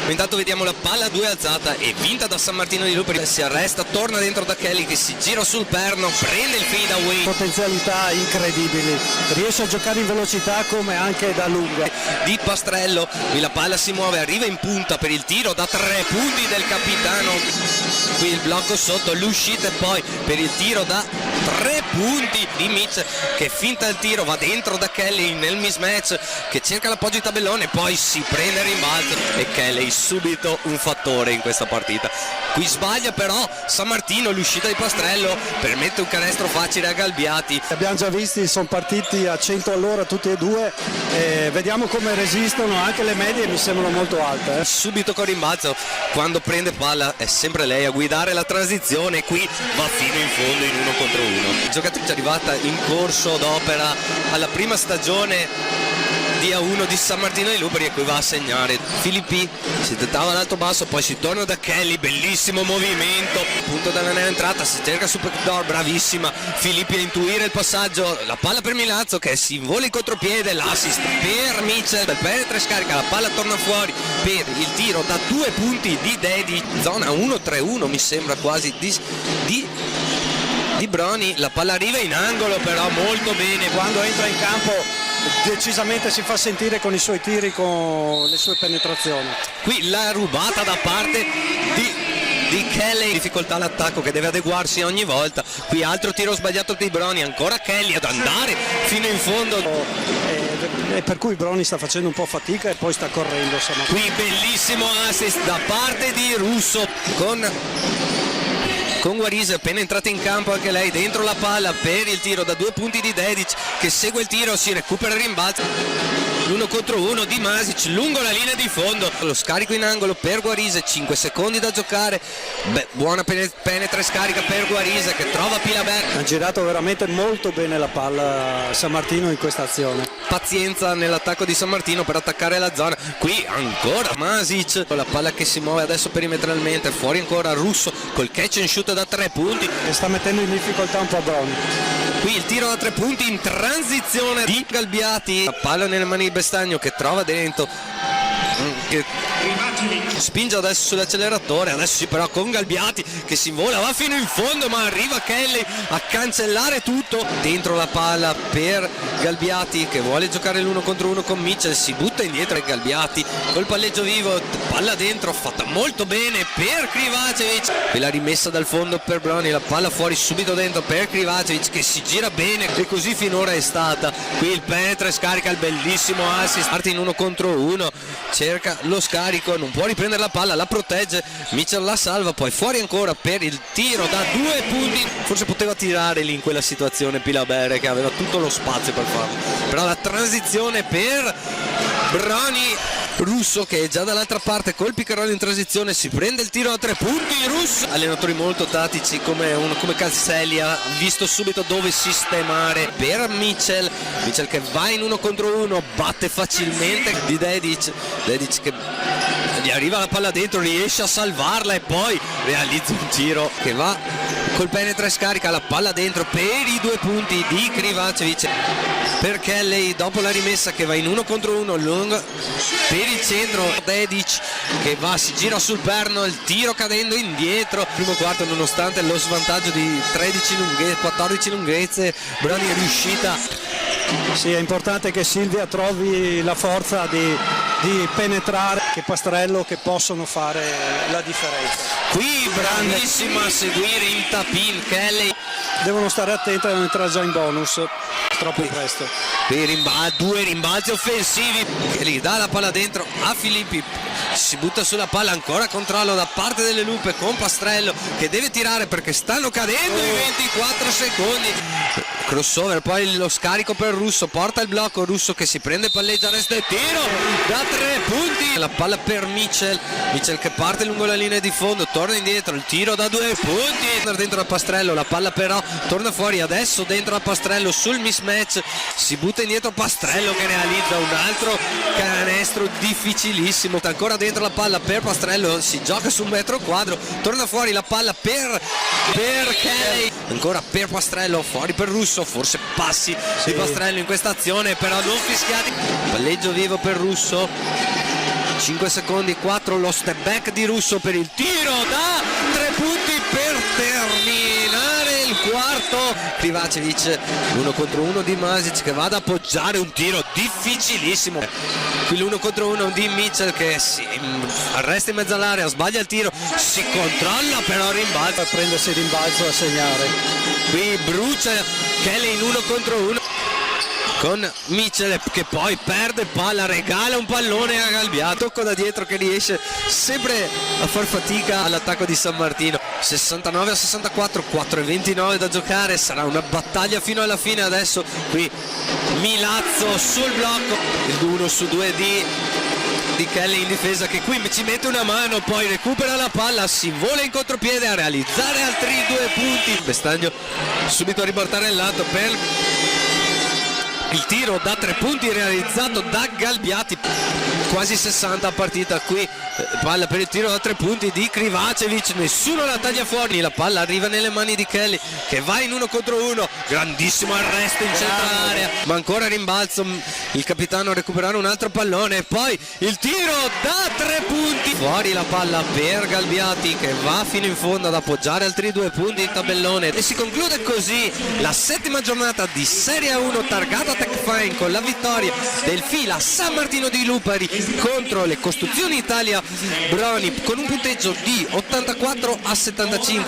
Intanto vediamo la palla a 2 alzata e vinta da San Martino di Luperi, si arresta, torna dentro da Kelly che si gira sul perno, prende il fade away. Potenzialità incredibili, riesce a giocare in velocità come anche da lunga. Di Pastrello, qui la palla si muove, arriva in punta per il tiro da 3 punti del capitano, qui il blocco sotto, l'uscita e poi per il tiro da 3 punti di Mitch che finta il tiro, va dentro da Kelly nel mismatch che cerca l'appoggio di tabellone, poi si prende il rimbalzo e Kelly subito un fattore in questa partita. Qui sbaglia però San Martino, l'uscita di Pastrello permette un canestro facile a Galbiati. Abbiamo già visti, sono partiti a 100 all'ora tutti e due, vediamo come resistono, anche le medie mi sembrano molto alte. Subito con rimbalzo, quando prende palla è sempre lei a guidare la transizione, qui va fino in fondo in 1 contro 1. Giocatrice arrivata in corso d'opera alla prima stagione di A1 di San Martino di Luperi e qui va a segnare. Filippi si dettava l'alto basso, poi si torna da Kelly, bellissimo movimento, punto dalla nella entrata, si cerca su backdoor, bravissima Filippi a intuire il passaggio, la palla per Milazzo che si invola in contropiede, l'assist per Mitchell, penetra e scarica, la palla torna fuori per il tiro da 2 punti di Dedi, zona 1-3-1 mi sembra quasi di Broni, la palla arriva in angolo però molto bene. Quando entra in campo decisamente si fa sentire con i suoi tiri, con le sue penetrazioni. Qui la rubata da parte di Kelly, difficoltà all'attacco che deve adeguarsi ogni volta, qui altro tiro sbagliato di Broni, ancora Kelly ad andare fino in fondo e per cui Broni sta facendo un po' fatica e poi sta correndo insomma. Qui bellissimo assist da parte di Russo con Guarise, appena entrata in campo anche lei, dentro la palla per il tiro da 2 punti di Dedic che segue il tiro, si recupera il rimbalzo, l'1 contro 1 di Masic lungo la linea di fondo, lo scarico in angolo per Guarise, 5 secondi da giocare, buona penetra e scarica per Guarise che trova Pilaber. Ha girato veramente molto bene la palla San Martino in questa azione. Pazienza nell'attacco di San Martino per attaccare la zona, qui ancora Masic, la palla che si muove adesso perimetralmente, fuori ancora Russo col catch and shoot da 3 punti e sta mettendo in difficoltà un po' Broni. Qui il tiro da 3 punti in transizione di Galbiati, la palla nelle mani di Bestagno che trova dentro, che spinge adesso sull'acceleratore, adesso però con Galbiati che si invola, va fino in fondo ma arriva Kelly a cancellare tutto, dentro la palla per Galbiati che vuole giocare l'1 contro 1 con Mitchell, si butta indietro e Galbiati col palleggio vivo, palla dentro fatta molto bene per Krivacevic, e la rimessa dal fondo per Broni, la palla fuori subito dentro per Krivacevic che si gira bene e così finora è stata. Qui il penetra e scarica, il bellissimo assist, parte in 1 contro 1, cerca lo scarico, non può riprendere la palla, la protegge, Mitchell la salva, poi fuori ancora per il tiro da 2 punti, forse poteva tirare lì in quella situazione Pilaber che aveva tutto lo spazio per farlo, però la transizione per Broni, Russo che è già dall'altra parte col pick and roll in transizione, si prende il tiro da 3 punti, Russo, allenatori molto tattici come Calselli ha visto subito dove sistemare per Mitchell che va in 1 contro 1, batte facilmente di Dedic che gli arriva la palla dentro, riesce a salvarla e poi realizza un tiro che va col penetra e scarica, la palla dentro per i 2 punti di Krivacevic per Kelly, dopo la rimessa che va in 1 contro 1 lungo per il centro, Dedic che va, si gira sul perno, il tiro cadendo indietro, primo quarto nonostante lo svantaggio di 14 lunghezze, Broni è riuscita. Sì, è importante che Silvia trovi la forza di penetrare, che Pastrello che possono fare la differenza. Qui bravissima a seguire il tap-in Kelly, devono stare attenti a non entrare già in bonus troppo presto. Qui 2 rimbalzi offensivi, che gli dà la palla dentro a Filippi, si butta sulla palla, ancora controllo da parte delle Lupe con Pastrello che deve tirare perché stanno cadendo i 24 secondi, crossover, poi lo scarico per Russo, porta il blocco, Russo che si prende palleggia, resta e tiro da 3 punti, la palla per Mitchell che parte lungo la linea di fondo, torna indietro, il tiro da 2 punti, dentro da Pastrello, la palla però torna fuori, adesso dentro da Pastrello sul mismatch, si butta indietro Pastrello che realizza un altro canestro difficilissimo, ancora dentro la palla per Pastrello, si gioca su un metro quadro, torna fuori la palla per Kelly, ancora per Pastrello, fuori per Russo, forse passi di Pastrello in questa azione però non fischiati, palleggio vivo per Russo, 5 secondi, 4, lo step back di Russo per il tiro da 3 punti per terminare il quarto. Krivacevic, 1 contro 1 di Masic che va ad appoggiare un tiro difficilissimo. Qui l'1 contro 1 di Mitchell che si arresta in mezzo all'area, sbaglia il tiro, si controlla però rimbalza Per prendersi rimbalzo a segnare. qui brucia Kelly in 1 contro 1 con Mitchell che poi perde palla, regala un pallone a Galbiati, tocco da dietro che riesce sempre a far fatica all'attacco di San Martino. 69 a 64, 4:29 da giocare, sarà una battaglia fino alla fine. Adesso qui Milazzo sul blocco, il 1 su 2 di Kelly in difesa che qui ci mette una mano, poi recupera la palla, si vola in contropiede a realizzare altri 2 punti. Bestagno subito a riportare il lato per il tiro da 3 punti realizzato da Galbiati, quasi 60 a partita. Qui palla per il tiro da 3 punti di Krivacevic, nessuno la taglia fuori, la palla arriva nelle mani di Kelly che va in 1 contro 1, grandissimo arresto in centro area, ma ancora rimbalzo, il capitano a recuperare un altro pallone e poi il tiro da 3 punti, fuori la palla per Galbiati che va fino in fondo ad appoggiare altri 2 punti in tabellone. E si conclude così la 7ª giornata di Serie 1 targata Tech Fine con la vittoria del Fila San Martino di Lupari contro le Costruzioni Italia Broni con un punteggio di 84 a 75.